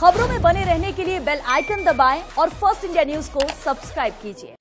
खबरों में बने रहने के लिए बेल आइकन दबाएं और फर्स्ट इंडिया न्यूज को सब्सक्राइब कीजिए।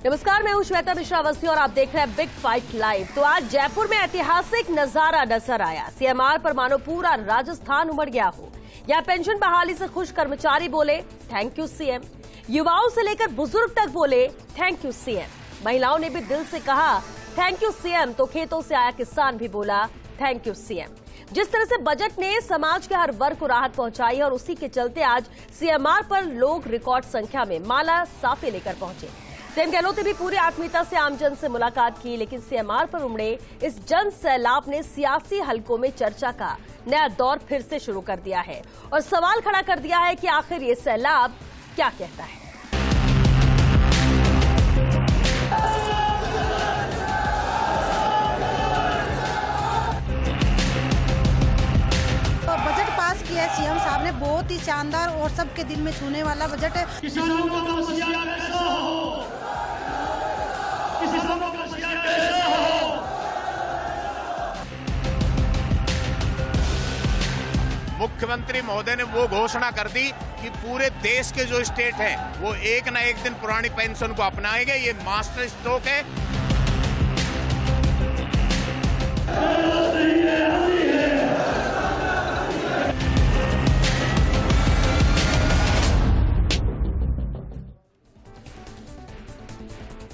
नमस्कार, मैं हूं श्वेता मिश्रा अवस्थी और आप देख रहे हैं बिग फाइट लाइव। तो आज जयपुर में ऐतिहासिक नजारा नजर आया। सीएमआर पर मानो पूरा राजस्थान उमड़ गया हो। यहाँ पेंशन बहाली से खुश कर्मचारी बोले थैंक यू सीएम। युवाओं से लेकर बुजुर्ग तक बोले थैंक यू सीएम। महिलाओं ने भी दिल से कहा थैंक यू सीएम। तो खेतों से आया किसान भी बोला थैंक यू सीएम। जिस तरह से बजट ने समाज के हर वर्ग को राहत पहुंचाई और उसी के चलते आज सीएमआर पर लोग रिकॉर्ड संख्या में माला साफे लेकर पहुंचे। सीएम गहलोत ने भी पूरी आत्मीयता से आमजन से मुलाकात की, लेकिन सीएमआर पर उमड़े इस जन सैलाब ने सियासी हलकों में चर्चा का नया दौर फिर से शुरू कर दिया है और सवाल खड़ा कर दिया है कि आखिर ये सैलाब क्या कहता है। बजट पास किया है सीएम साहब ने, बहुत ही शानदार और सबके दिल में छूने वाला बजट है। किसानों का समस्या कैसा हो, किसानों का समस्या कैसा हो। मुख्यमंत्री महोदय ने वो घोषणा कर दी कि पूरे देश के जो स्टेट हैं वो एक न एक दिन पुरानी पेंशन को अपनाएंगे। ये मास्टर स्ट्रोक है।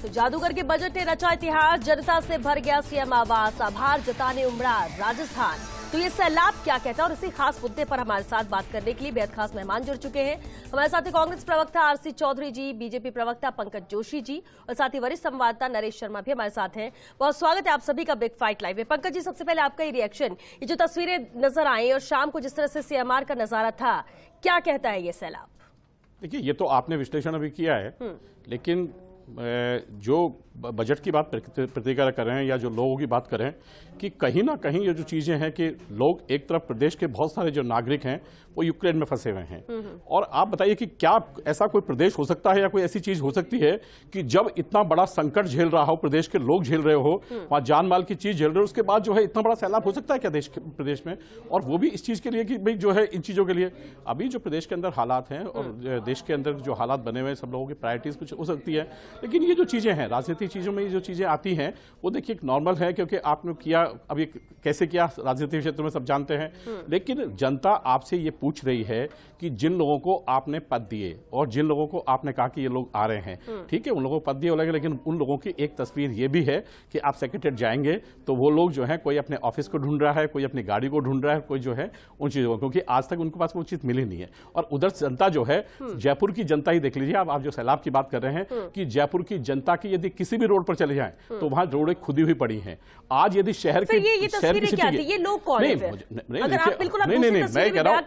तो जादूगर के बजट ने रचा इतिहास। जनता से भर गया सीएम आवास। आभार जताने उमड़ा राजस्थान। तो ये सैलाब क्या कहता है और इसी खास मुद्दे पर हमारे साथ बात करने के लिए बेहद खास मेहमान जुड़ चुके हैं। हमारे साथ कांग्रेस प्रवक्ता आरसी चौधरी जी, बीजेपी प्रवक्ता पंकज जोशी जी और साथ ही वरिष्ठ संवाददाता नरेश शर्मा भी हमारे साथ हैं। बहुत स्वागत है आप सभी का बिग फाइट लाइव में। पंकज जी, सबसे पहले आपका ये रिएक्शन, ये जो तस्वीरें नजर आई और शाम को जिस तरह से सीएमआर का नजारा था, क्या कहता है ये सैलाब? देखिए, ये तो आपने विश्लेषण अभी किया है, लेकिन जो बजट की बात प्रतिक्रिया कर रहे हैं या जो लोगों की बात करें कि कहीं ना कहीं ये जो चीजें हैं कि लोग एक तरफ प्रदेश के बहुत सारे जो नागरिक हैं वो यूक्रेन में फंसे हुए हैं और आप बताइए कि क्या ऐसा कोई प्रदेश हो सकता है या कोई ऐसी चीज हो सकती है कि जब इतना बड़ा संकट झेल रहा हो, प्रदेश के लोग झेल रहे हो, वहां जान माल की चीज झेल रहे हो, उसके बाद जो है इतना बड़ा सैलाब हो सकता है क्या प्रदेश में? और वो भी इस चीज के लिए कि भाई जो है इन चीजों के लिए अभी जो प्रदेश के अंदर हालात हैं और देश के अंदर जो हालात बने हुए हैं, सब लोगों की प्रायोरिटीज कुछ हो सकती है, लेकिन ये जो चीजें हैं राजनीतिक चीजों में जो चीजें आती हैं वो देखिए नॉर्मल है, क्योंकि आपने किया अभी कैसे किया राजनीतिक क्षेत्र में सब जानते हैं। लेकिन जनता आपसे ये पूछ रही है कि जिन लोगों को आपने पद दिए और जिन लोगों को आपने कहा कि ये लोग आ रहे हैं, ठीक है, उन लोगों को पद दिए लगेगा, लेकिन उन लोगों की एक तस्वीर ये भी है कि आप सेक्रेटरीट जाएंगे तो वो लोग जो है कोई अपने ऑफिस को ढूंढ रहा है, कोई अपनी गाड़ी को ढूंढ रहा है, कोई जो है उन चीजों को, क्योंकि आज तक उनके पास वो चीज मिली नहीं है। और उधर जनता जो है, जयपुर की जनता ही देख लीजिए, आप जो सैलाब की बात कर रहे हैं कि जयपुर की जनता की यदि किसी भी रोड पर चले जाएं तो वहां रोडें खुदी हुई पड़ी हैं। आज यदि शहर की ये तस्वीरें क्या थी? ये लोग कौन है? अगर आप बिल्कुल नहीं मैं कह रहा हूं,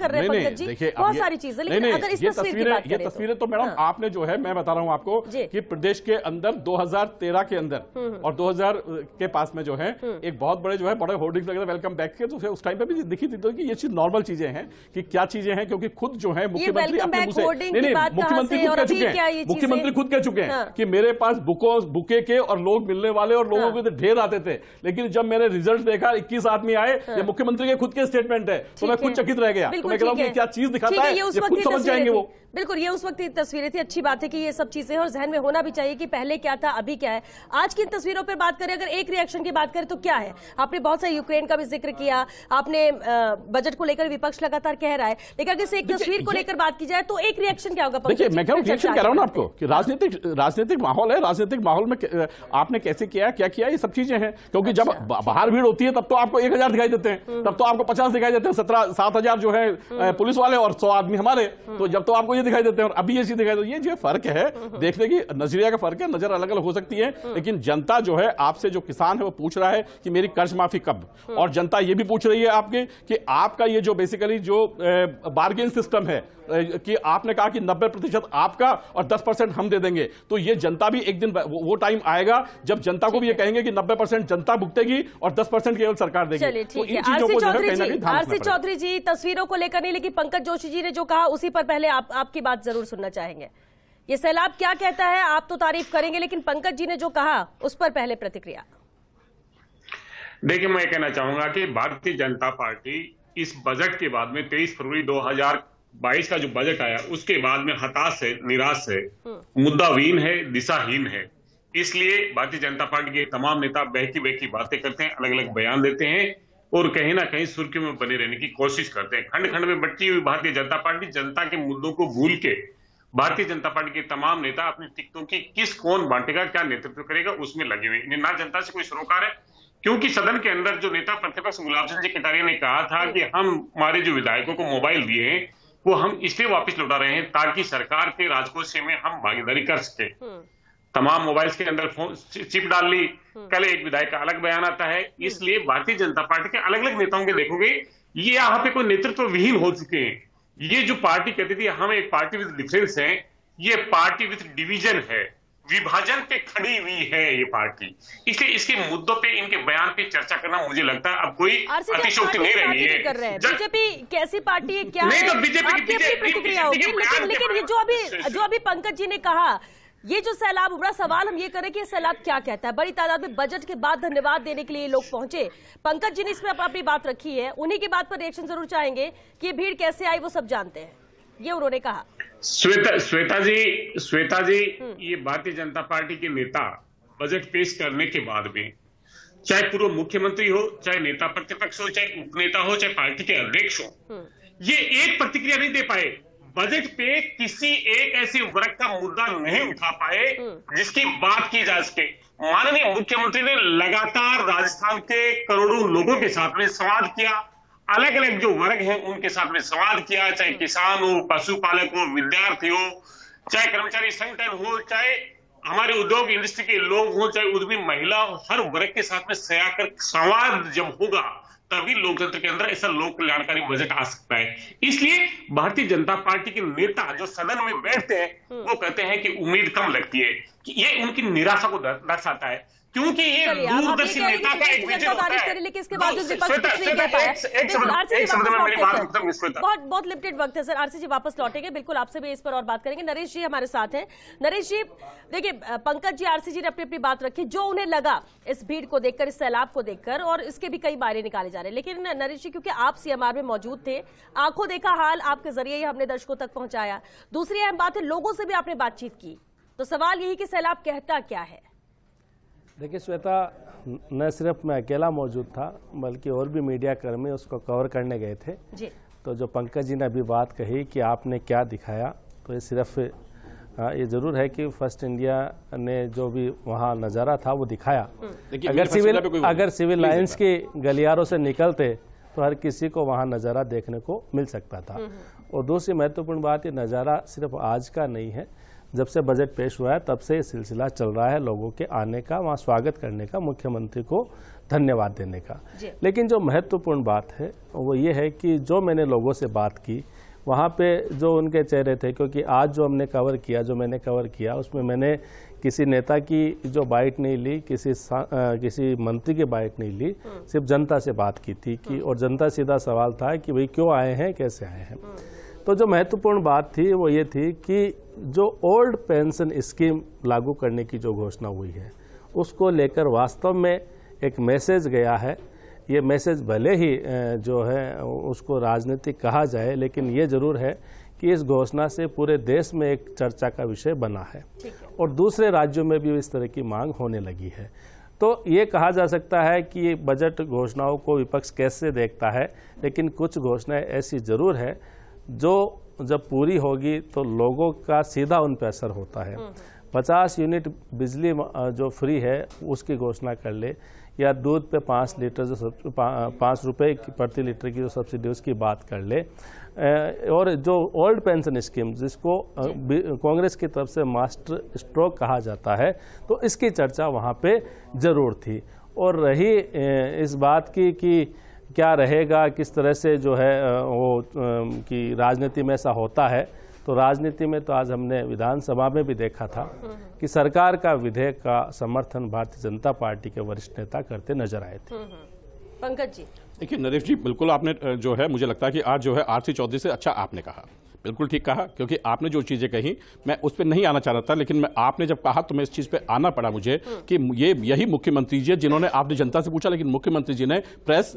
देखिए बहुत सारी चीजें, लेकिन अगर इस तस्वीर की बात करें, ये तस्वीरें तो मैडम आपने जो है, मैं बता रहा हूं आपको कि प्रदेश के अंदर 2013 के अंदर और 2000 के पास में जो है एक बहुत बड़े जो है बड़े होर्डिंग्स वगैरह वेलकम बैक के, तो उस टाइम पे भी दिखी थी तो कि ये चीज नॉर्मल चीजें हैं कि क्या चीजें हैं, क्योंकि खुद जो है मुख्यमंत्री अपने मुंह से मुख्यमंत्री खुद कह चुके हैं कि मेरे पास बुके के और लोग मिलने वाले और लोगों के ढेर आते थे, लेकिन जब मैंने रिजल्ट देखा 21 आदमी आए, ये मुख्यमंत्री के खुद के स्टेटमेंट है, तो मैं खुद चकित रह गया। तो मैं कह रहा हूं कि क्या चीज दिखाता है, ये खुद समझ जाएंगे वो। बिल्कुल, ये उस वक्त की तस्वीरें थी। अच्छी बात है कि ये सब चीजें और जहन में होना भी चाहिए कि पहले क्या था, अभी क्या है। आज की इन तस्वीरों पर बात करें, अगर एक रिएक्शन की बात करें तो क्या है? आपने बहुत सारे यूक्रेन का भी जिक्र किया, आपने बजट को लेकर विपक्ष लगातार कह रहा है, लेकिन अगर एक तस्वीर को लेकर बात की जाए तो एक रिएक्शन क्या होगा? देखिए, मैं कह रहा हूं आपको कि राजनीतिक माहौल है, राजनीतिक माहौल में आपने कैसे किया, क्या किया, ये सब चीजें हैं। क्योंकि जब बाहर भीड़ होती है तब तो आपको 1000 दिखाई देते हैं, तब तो आपको 50 दिखाई देते हैं, 7,000 जो है पुलिस वाले और 100 आदमी हमारे, तो जब तो आपको ये दिखाई देते हैं और अभी ये चीज दिखाई देती है। ये जो फर्क है, देखने की नजरिया का फर्क है, नजर अलग अलग हो सकती है, लेकिन जनता जो है आपसे, जो किसान है वो पूछ रहा है कि मेरी कर्ज माफी कब, और जनता ये भी पूछ रही है आपके कि आपका ये जो बेसिकली जो बार्गेन सिस्टम है कि आपने कहा कि 90% आपका और 10% हम दे देंगे, तो ये जनता भी एक दिन वो टाइम आएगा जब जनता को भी ये कहेंगे कि 90% जनता भुगतेगी और 10% केवल सरकार देगी। चलिए ठीक है, आरसी चौधरी जी तस्वीरों को लेकर नहीं, लेकिन पंकज जोशी जी ने जो कहा उसी पर पहले आपकी बात जरूर सुनना चाहेंगे। ये सैलाब क्या कहता है? आप तो तारीफ करेंगे, लेकिन पंकज जी ने जो कहा उस पर पहले प्रतिक्रिया। देखिए, मैं कहना चाहूंगा कि भारतीय जनता पार्टी इस बजट के बाद में 23 फरवरी 2022 का जो बजट आया उसके बाद में हताश है, निराश है, मुद्दाहीन है, दिशाहीन है। इसलिए भारतीय जनता पार्टी के तमाम नेता बहकी बातें करते हैं, अलग अलग बयान देते हैं और कहीं ना कहीं सुर्खियों में बने रहने की कोशिश करते हैं। खंड खंड में बंटी हुई भारतीय जनता पार्टी जनता के मुद्दों को भूल के भारतीय जनता पार्टी के तमाम नेता अपनी टिकटों की किस कौन बांटेगा, क्या नेतृत्व करेगा उसमें लगे हुए। इन्हें ना जनता से कोई सरोकार है, क्योंकि सदन के अंदर जो नेता प्रतिपक्ष गुलाब चंद जी कटारिया ने कहा था कि हम हमारे जो विधायकों को मोबाइल दिए हैं वो हम इसलिए वापस लौटा रहे हैं ताकि सरकार के राजकोष में हम भागीदारी कर सके। तमाम मोबाइल्स के अंदर फोन चिप डाल ली, कल एक विधायक का अलग बयान आता है। इसलिए भारतीय जनता पार्टी के अलग अलग नेताओं के देखोगे ये यहाँ पे कोई नेतृत्व विहीन हो चुके हैं। ये जो पार्टी कहती थी हम एक पार्टी विद डिफरेंस है, ये पार्टी विद डिवीजन है, विभाजन पे खड़ी हुई है ये पार्टी। इसलिए इसके मुद्दों पे, इनके बयान पे चर्चा करना मुझे लगता है अब कोई अतिशयोक्ति नहीं रही है। बीजेपी कैसी पार्टी है, क्या है? आपकी अपनी प्रतिक्रिया होगी, लेकिन ये जो अभी पंकज जी ने कहा, ये जो सैलाब उमड़ा, सवाल हम ये करें कि ये सैलाब क्या कहता है। बड़ी तादाद में बजट के बाद धन्यवाद देने के लिए लोग पहुंचे। पंकज जी ने इसमें अपनी बात रखी है, उन्हीं की बात पर रिएक्शन जरूर चाहेंगे कि ये भीड़ कैसे आई वो सब जानते हैं, ये उन्होंने कहा। श्वेता जी ये भारतीय जनता पार्टी के नेता बजट पेश करने के बाद में, चाहे पूर्व मुख्यमंत्री हो, चाहे नेता प्रतिपक्ष हो, चाहे उपनेता हो, चाहे पार्टी के अध्यक्ष हो, ये एक प्रतिक्रिया नहीं दे पाए। बजट पे किसी एक ऐसे वर्ग का मुद्दा नहीं उठा पाए जिसकी बात की जा सके। माननीय मुख्यमंत्री ने लगातार राजस्थान के करोड़ों लोगों के साथ में संवाद किया, अलग अलग जो वर्ग हैं उनके साथ में संवाद किया, चाहे किसान हो, पशुपालक हो, विद्यार्थी हो, चाहे कर्मचारी संगठन हो, चाहे हमारे उद्योग इंडस्ट्री के लोग हो, चाहे उद्यमी महिला हो, हर वर्ग के साथ में संवाद जब होगा तभी लोकतंत्र के अंदर ऐसा लोक कल्याणकारी बजट आ सकता है। इसलिए भारतीय जनता पार्टी के नेता जो सदन में बैठते हैं वो कहते हैं कि उम्मीद कम लगती है, कि ये उनकी निराशा को दर्शाता है, क्योंकि ये दूरदर्शी नेता का एक विजन होता है। लेकिन इसके बाद बहुत लिमिटेड वक्त है सर, आरसी जी वापस लौटेंगे, बिल्कुल आपसे भी इस पर और बात करेंगे। नरेश जी हमारे साथ हैं। नरेश जी देखिए, पंकज जी, आरसी जी ने अपनी अपनी बात रखी, जो उन्हें लगा इस भीड़ को देखकर, इस सैलाब को देखकर, और इसके भी कई बारे निकाले जा रहे हैं। लेकिन नरेश जी, क्योंकि आप सीएमआर में मौजूद थे, आंखों देखा हाल आपके जरिए ही हमने दर्शकों तक पहुंचाया। दूसरी अहम बात है, लोगों से भी आपने बातचीत की, तो सवाल यही कि सैलाब कहता क्या है। देखिए श्वेता, न सिर्फ मैं अकेला मौजूद था बल्कि और भी मीडिया कर्मी उसको कवर करने गए थे जी। तो जो पंकज जी ने अभी बात कही कि आपने क्या दिखाया, तो ये सिर्फ ये जरूर है कि फर्स्ट इंडिया ने जो भी वहाँ नज़ारा था वो दिखाया। अगर सिविल लाइंस के गलियारों से निकलते तो हर किसी को वहाँ नज़ारा देखने को मिल सकता था। और दूसरी महत्वपूर्ण बात, ये नज़ारा सिर्फ आज का नहीं है, जब से बजट पेश हुआ है तब से ये सिलसिला चल रहा है लोगों के आने का, वहाँ स्वागत करने का, मुख्यमंत्री को धन्यवाद देने का। लेकिन जो महत्वपूर्ण बात है वो ये है कि जो मैंने लोगों से बात की, वहाँ पे जो उनके चेहरे थे, क्योंकि आज जो हमने कवर किया, जो मैंने कवर किया, उसमें मैंने किसी नेता की जो बाइट नहीं ली, किसी मंत्री की बाइट नहीं ली, सिर्फ जनता से बात की थी कि, और जनता सीधा सवाल था कि भाई क्यों आए हैं, कैसे आए हैं। तो जो महत्वपूर्ण बात थी वो ये थी कि जो ओल्ड पेंशन स्कीम लागू करने की जो घोषणा हुई है उसको लेकर वास्तव में एक मैसेज गया है। ये मैसेज भले ही जो है उसको राजनीतिक कहा जाए, लेकिन ये जरूर है कि इस घोषणा से पूरे देश में एक चर्चा का विषय बना है और दूसरे राज्यों में भी इस तरह की मांग होने लगी है। तो ये कहा जा सकता है कि बजट घोषणाओं को विपक्ष कैसे देखता है, लेकिन कुछ घोषणाएं ऐसी जरूर है जो जब पूरी होगी तो लोगों का सीधा उन पर असर होता है। 50 यूनिट बिजली जो फ्री है उसकी घोषणा कर ले, या दूध पे 5 लीटर जो 5 रुपये प्रति लीटर की जो सब्सिडी उसकी बात कर ले, और जो ओल्ड पेंशन स्कीम जिसको कांग्रेस की तरफ से मास्टर स्ट्रोक कहा जाता है, तो इसकी चर्चा वहाँ पे जरूर थी। और रही इस बात की कि क्या रहेगा, किस तरह से जो है वो कि राजनीति में ऐसा होता है, तो राजनीति में तो आज हमने विधानसभा में भी देखा था कि सरकार का विधेयक का समर्थन भारतीय जनता पार्टी के वरिष्ठ नेता करते नजर आए थे। पंकज जी, देखिए नरेश जी, बिल्कुल आपने जो है, मुझे लगता है कि आज जो है आरसी चौधरी से अच्छा आपने कहा। बिल्कुल ठीक कहा, क्योंकि आपने जो चीजें कही मैं उस पर नहीं आना चाह रहा था, लेकिन आपने जब कहा तो मैं इस चीज पे आना पड़ा मुझे कि ये यही मुख्यमंत्री जी जिन्होंने, आपने जनता से पूछा लेकिन मुख्यमंत्री जी ने प्रेस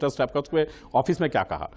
स्टाफ का ऑफिस में क्या कहा,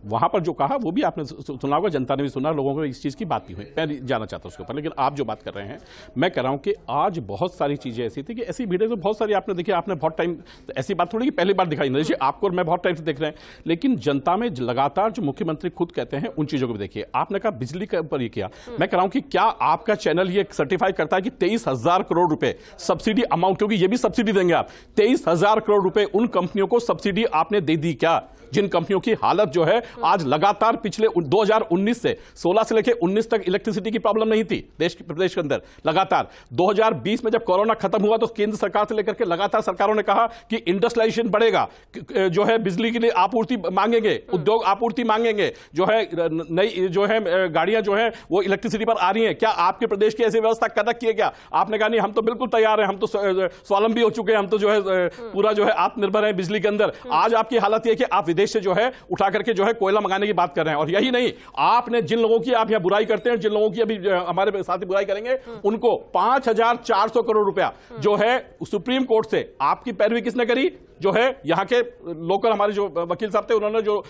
वहां पर जो कहा वो भी आपने सुना होगा, जनता ने भी सुना, लोगों को इस चीज की बात नहीं हुई। मैं जाना चाहता हूं उसके ऊपर, लेकिन आप जो बात कर रहे हैं, मैं कह रहा हूं कि आज बहुत सारी चीजें ऐसी थी कि ऐसी वीडियो तो बहुत सारी आपने देखी, आपने बहुत टाइम, ऐसी बात थोड़ी कि पहली बार दिखाई नहीं, आपको और मैं बहुत टाइम से देख रहे हैं, लेकिन जनता में लगातार जो मुख्यमंत्री खुद कहते हैं उन चीजों को भी देखिए। आपने कहा बिजली के ऊपर ये किया, मैं कह रहा हूं कि क्या आपका चैनल ये सर्टिफाई करता है कि 23,000 करोड़ रुपए सब्सिडी अमाउंट, क्योंकि ये भी सब्सिडी देंगे आप, 23,000 करोड़ रुपए उन कंपनियों को सब्सिडी आपने दे दी क्या, जिन कंपनियों की हालत जो है आज लगातार पिछले 2019 से 16 से लेकर 19 तक इलेक्ट्रिसिटी की प्रॉब्लम नहीं थी प्रदेश के अंदर, लगातार 2020 में जब कोरोना खत्म हुआ तो केंद्र सरकार से लेकर के लगातार सरकारों ने कहा कि इंडस्ट्रियलाइजेशन बढ़ेगा, जो है बिजली के लिए आपूर्ति मांगेंगे, उद्योग आपूर्ति मांगेंगे, जो है नई जो है गाड़ियां जो है वो इलेक्ट्रिसिटी पर आ रही हैं, क्या आपके प्रदेश की ऐसी व्यवस्था कदा किए क्या? आपने कहा नहीं, हम तो बिल्कुल तैयार हैं, हम तो स्वावलंबी हो चुके हैं, हम तो जो है पूरा जो है आत्मनिर्भर है बिजली के अंदर। आज आपकी हालत यह कि आप विदेश से जो है उठा करके जो है कोयला मंगाने की बात कर रहे हैं। और यही नहीं, आपने जिन लोगों की आप यहां बुराई करते हैं, जिन लोगों की अभी हमारे साथ बुराई करेंगे, उनको 5,400 करोड़ रुपया जो है सुप्रीम कोर्ट से आपकी पैरवी किसने करी, जो है यहां के लोकल हमारे जो वकील साहब थे उन्होंने जो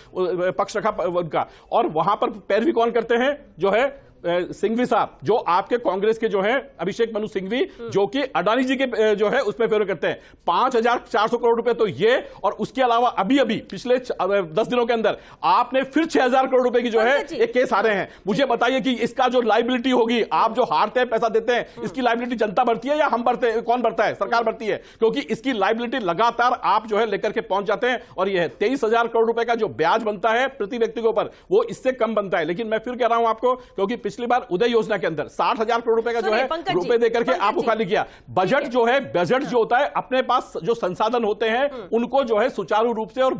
पक्ष रखा उनका, और वहां पर पैरवी कौन करते हैं, जो है सिंघवी साहब, जो आपके कांग्रेस के जो है अभिषेक मनु सिंघवी, जो कि अडानी जी के जो है उसमें फेवर करते हैं। 5,400 करोड़ रुपए तो ये, और उसके अलावा अभी अभी पिछले 10 दिनों के अंदर आपने फिर 6,000 करोड़ रुपए की जो है एक केस हारे हैं। मुझे बताइए कि इसका जो लाइबिलिटी होगी, आप जो हारते हैं पैसा देते हैं, इसकी लाइबिलिटी जनता भरती है या हम भरते हैं, कौन भरता है? सरकार भरती है, क्योंकि इसकी लाइबिलिटी लगातार आप जो है लेकर के पहुंच जाते हैं। और यह 23,000 करोड़ रुपए का जो ब्याज बनता है प्रति व्यक्ति के ऊपर, वो इससे कम बनता है। लेकिन मैं फिर कह रहा हूं आपको, क्योंकि पिछली बार उदय योजना के अंदर 60,000 करोड़ रुपए का जो है रुपए देकर के आपको खाली किया। बजट जो है, बजट जो होता है, अपने पास जो संसाधन होते हैं उनको जो है सुचारू रूप से और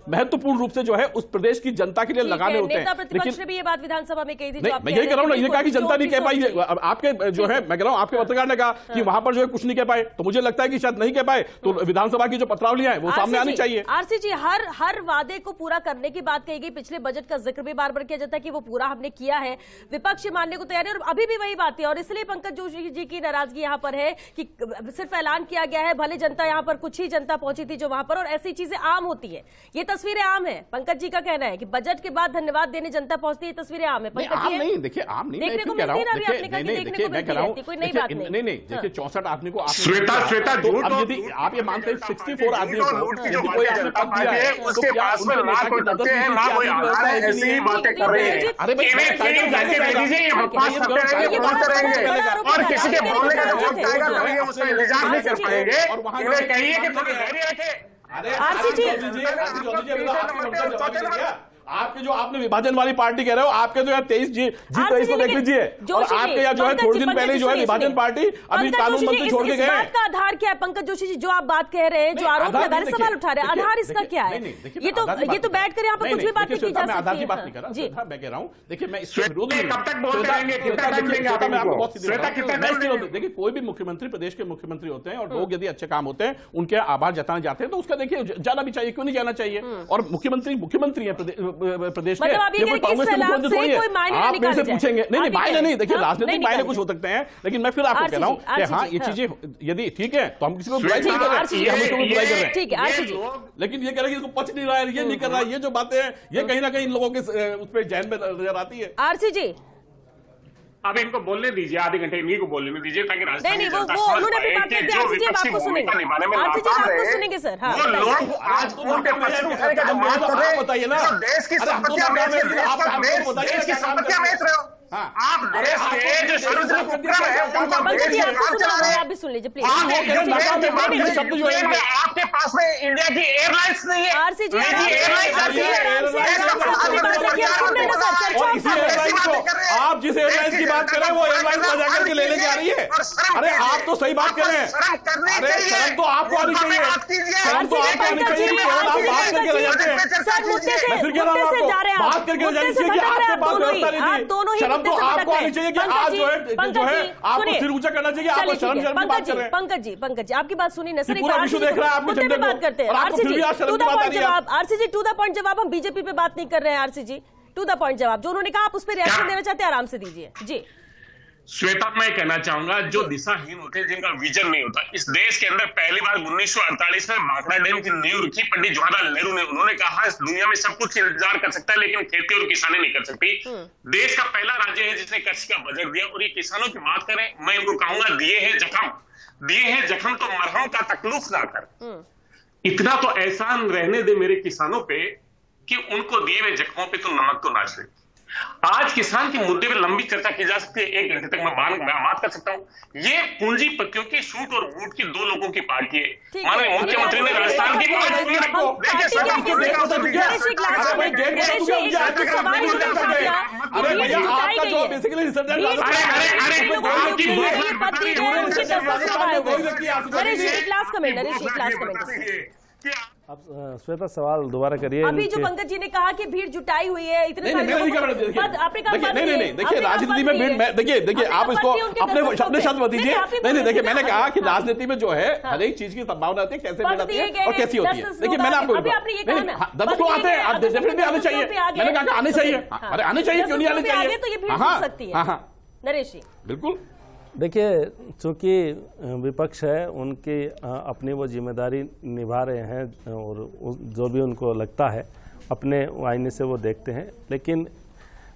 महत्वपूर्ण रूप से जो है उस प्रदेश की जनता के लिए लगाने होते हैं। लेकिन भी ये बात विधानसभा में कही थी, मैं यही कह रहा हूं ना, ये कहा कि जनता नहीं कह पाई, आपके जो है मैं कह रहा हूं आपके पत्रकार ने कहा कि वहां पर जो है कुछ नहीं कह पाए, तो मुझे लगता है कि शायद नहीं कह पाए, तो विधानसभा की जो पत्रावलियां हैं वो सामने आनी चाहिए। आरसी जी, हर वादे को पूरा करने की बात कही गई, पिछले बजट का जिक्र भी बार बार किया जाता है कि वो पूरा हमने किया है, विपक्ष मानने को तैयार है, और अभी भी वही बात है। और इसलिए पंकज जोशी जी की नाराजगी यहां पर है कि सिर्फ ऐलान किया गया है, भले जनता यहां पर कुछ ही जनता पहुंची थी जो वहां पर, और ऐसी चीजें आम होती है, ये तस्वीरें आम है। पंकज जी का कहना है कि बजट के बाद धन्यवाद देने जनता पहुंचती है, तस्वीरें आम है। पंकज जी, नहीं देखिए, आम नहीं, देखने को मिलती है, कोई नई बात नहीं। देखिए 64 आदमी को श्वेता यदि आप ये मानते हैं 64 आदमियों को कोई आपने पद दिया है, उसके पास में ना कोई तथ्य है, ना कोई आधार है, ऐसी ही बातें कर रहे हैं। अरे भाई और किसी के बोलने का जो वक्त आएगा कभी उसका इंतजार नहीं कर पाएंगे, और वहां कहिए कि धैर्य रखें। आरसी जी, आपके जो आपने विभाजन वाली पार्टी कह रहे हो, आपके तो यार 23 को देख लीजिए, और आपके यहाँ जो है थोड़े दिन पहले जो है विभाजन पार्टी अभी कानून मंत्री छोड़ के गए। बात का आधार क्या है पंकज जोशी जी, जो आप बात कह रहे हैं, जो आरोप लगा रहे, सवाल उठा रहे हैं, आधार इसका क्या है? ये तो बैठकर यहाँ पर कुछ भी बात नहीं की जा सकती है। आधार की बात नहीं कर रहा, मैं कह रहा हूँ, देखिए मैं इसके विरोध में, कब तक बोलते रहेंगे, कितना टाइम देंगे आप इनको? देखिए कोई भी मुख्यमंत्री, प्रदेश के मुख्यमंत्री होते हैं, और लोग यदि अच्छे काम होते हैं उनके आभार जताने जाते हैं, तो उसका देखिए जाना भी चाहिए, क्यों नहीं जाना चाहिए? और मुख्यमंत्री है प्रदेश के, कोई मायने आप मेरे से पूछेंगे, नहीं मायने नहीं, देखिए राजनीतिक मायने कुछ हो सकते हैं, लेकिन मैं फिर आपको कह रहा हूं कि हाँ ये चीजें यदि ठीक है तो हम किसी को बुराई नहीं कर रहे हैं, हम इसको बुराई कर रहे हैं, ठीक है आरसी जी, लेकिन ये कह रहे हैं कि इसको पच नहीं रहा है, ये नहीं कर रहा है, ये जो बातें हैं ये कहीं ना कहीं इन लोगों के उस पर जहन में नजर आती है। आरसी जी, अब इनको बोलने दीजिए, आधे घंटे इन्हीं को बोलने दीजिए, ताकि नहीं वो उन्होंने भी बात की, आरसी जी आपको सुनेंगे, आरसी जी आपको सुनेंगे सर। हाँ, वो लोग आज उनके पक्ष में का जो बात कर रहे हैं, बताइए ना, देश की संपत्तियां बेच रहे हो, देश की संपत्तियां बेच रहे हो, आप देश के जो सर्वोच्च उपक्रम है उनको बेच के काम चला रहे हैं। आप भी सुन लीजिए प्लीज। आपके पास में इंडिया की एयरलाइंस नहीं है, आरसी जी, आप जिस एयरलाइंस की बात कर रहे हैं वो एयरलाइंस बजा करके ले लेके आ रही है। अरे आप तो सही बात कर रहे हैं, अरे शर्म तो आपको आनी चाहिए, शर्म तो आपको आनी चाहिए, आप बात करके ले जाते हैं। सर मुद्दे से जा रहे हैं, बात करके जानी चाहिए कि आपके पास व्यवस्था नहीं थी। शर्म तो आपको आनी चाहिए कि आज जो है आपको सिर ऊंचा करना चाहिए। आप शर्म की बात कर रहे हैं। पंकज जी आपकी बात सुनी नसर, पूरा विश्व देख रहा है आपके झंडे को, बात करते हैं। आरसीजी टू द पॉइंट जवाब, हम बीजेपी पे बात नहीं कर रहे हैं। आरसीजी टू द पॉइंट जवाब, जो उन्होंने कहा आप उस पर रिएक्शन देना चाहते हैं आराम से दीजिए जी। श्वेता, मैं कहना चाहूंगा जो दिशाहीन होते हैं, जिनका विजन नहीं होता, इस देश के अंदर पहली बार 1948 में भाखड़ा डैम की नींव रखी पंडित जवाहरलाल नेहरू ने। उन्होंने कहा इस दुनिया में सब कुछ इंतजार कर सकता है लेकिन खेती और किसानी नहीं कर सकती। देश का पहला राज्य है जिसने कृषि का बजट दिया। और ये किसानों की बात करें, मैं इनको कहूंगा दिए हैं जख्म तो मरहम का तकल्लुफ ना कर। इतना तो एहसान रहने दे मेरे किसानों पे कि उनको दिए हुए जख्मों पे तो नमक तो ना छिड़के। आज किसान के मुद्दे पे लंबी चर्चा की जा सकती है, 1 घंटे तक मैं बात कर सकता हूँ। ये पूंजीपतियों की सूट और बूट की 2 लोगों की पार्टी है। माननीय मुख्यमंत्री ने राजस्थान की अब श्वेता सवाल दोबारा करिए। अभी जो पंकज जी ने कहा कि भीड़ जुटाई हुई है इतने सारे नहीं, देखिए राजनीति में भीड़, देखिए आप इसको अपने शब्द मत दीजिए। नहीं, देखिए मैंने कहा कि राजनीति में जो है हर एक चीज की संभावना होती है, कैसे भीड़ आती है और कैसी होती है। देखिए मैंने आपको 10 लोग आते हैं, डेफिनेटली आने चाहिए। मैंने कहा आने चाहिए, अरे आने चाहिए, क्यों नहीं आने चाहिए। तो ये भीड़ हो सकती है। नरेश जी बिल्कुल, देखिए चूंकि विपक्ष है, उनकी अपनी वो जिम्मेदारी निभा रहे हैं और जो भी उनको लगता है अपने आईने से वो देखते हैं। लेकिन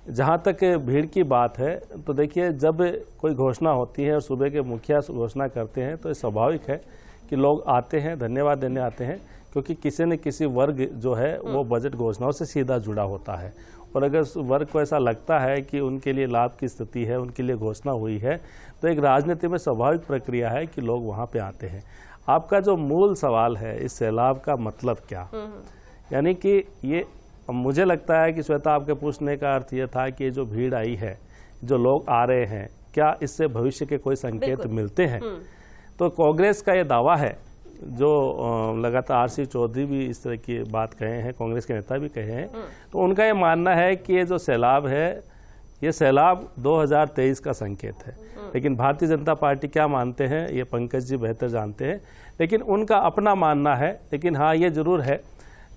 जहाँ तक भीड़ की बात है तो देखिए जब कोई घोषणा होती है और सूबे के मुखिया घोषणा करते हैं तो ये स्वाभाविक है कि लोग आते हैं, धन्यवाद देने आते हैं, क्योंकि किसी न किसी वर्ग जो है वो बजट घोषणाओं से सीधा जुड़ा होता है। और अगर वर्ग को ऐसा लगता है कि उनके लिए लाभ की स्थिति है, उनके लिए घोषणा हुई है, तो एक राजनीति में स्वाभाविक प्रक्रिया है कि लोग वहाँ पे आते हैं। आपका जो मूल सवाल है इस सैलाब का मतलब क्या, यानी कि ये मुझे लगता है कि श्वेता आपके पूछने का अर्थ ये था कि जो भीड़ आई है, जो लोग आ रहे हैं, क्या इससे भविष्य के कोई संकेत मिलते हैं। तो कांग्रेस का ये दावा है, जो लगातार आरसी चौधरी भी इस तरह की बात कहे हैं, कांग्रेस के नेता भी कहे हैं, तो उनका ये मानना है कि ये जो सैलाब है ये सैलाब 2023 का संकेत है। लेकिन भारतीय जनता पार्टी क्या मानते हैं ये पंकज जी बेहतर जानते हैं, लेकिन उनका अपना मानना है। लेकिन हाँ ये जरूर है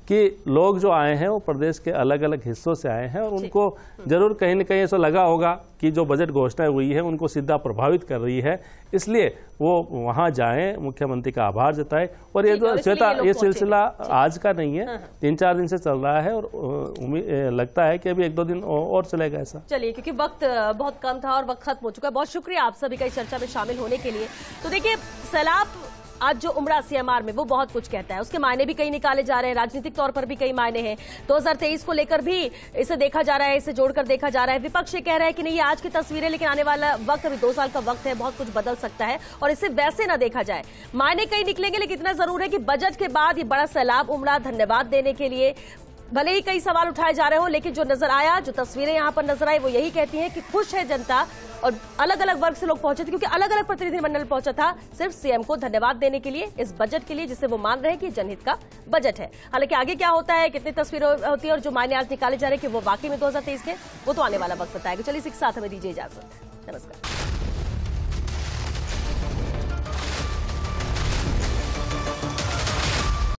कि लोग जो आए हैं वो प्रदेश के अलग अलग हिस्सों से आए हैं और उनको जरूर कहीं न कहीं ऐसा लगा होगा कि जो बजट घोषणा हुई है उनको सीधा प्रभावित कर रही है, इसलिए वो वहां जाएं, मुख्यमंत्री का आभार जताएं। और ये जो श्वेता ये सिलसिला आज का नहीं है, 3-4 दिन से चल रहा है और उम्मीद लगता है कि अभी 1-2 दिन और चलेगा ऐसा। चलिए, क्योंकि वक्त बहुत कम था और वक्त खत्म हो चुका है। बहुत शुक्रिया आप सभी का इस चर्चा में शामिल होने के लिए। तो देखिए सैलाब आज जो उमड़ा सीएमआर में वो बहुत कुछ कहता है, उसके मायने भी कई निकाले जा रहे हैं, राजनीतिक तौर पर भी कई मायने हैं। 2023 को लेकर भी इसे देखा जा रहा है, इसे जोड़कर देखा जा रहा है। विपक्ष ये कह रहा है कि नहीं ये आज की तस्वीरें, लेकिन आने वाला वक्त अभी 2 साल का वक्त है, बहुत कुछ बदल सकता है और इसे वैसे ना देखा जाए। मायने कई निकलेंगे, लेकिन इतना जरूर है कि बजट के बाद ये बड़ा सैलाब उमड़ा। धन्यवाद देने के लिए भले ही कई सवाल उठाए जा रहे हो, लेकिन जो नजर आया, जो तस्वीरें यहां पर नजर आई वो यही कहती हैं कि खुश है जनता और अलग अलग वर्ग से लोग पहुंचे थे, क्योंकि अलग अलग प्रतिनिधिमंडल पहुंचा था सिर्फ सीएम को धन्यवाद देने के लिए, इस बजट के लिए जिसे वो मान रहे हैं कि जनहित का बजट है। हालांकि आगे क्या होता है, कितनी तस्वीरें होती है और जो मायने आज निकाले जा रहे हैं कि वो वाकई में 2023 के, वो तो आने वाला वक्त बताएगा। चलिए इसी के साथ हमें दीजिए इजाजत। नमस्कार।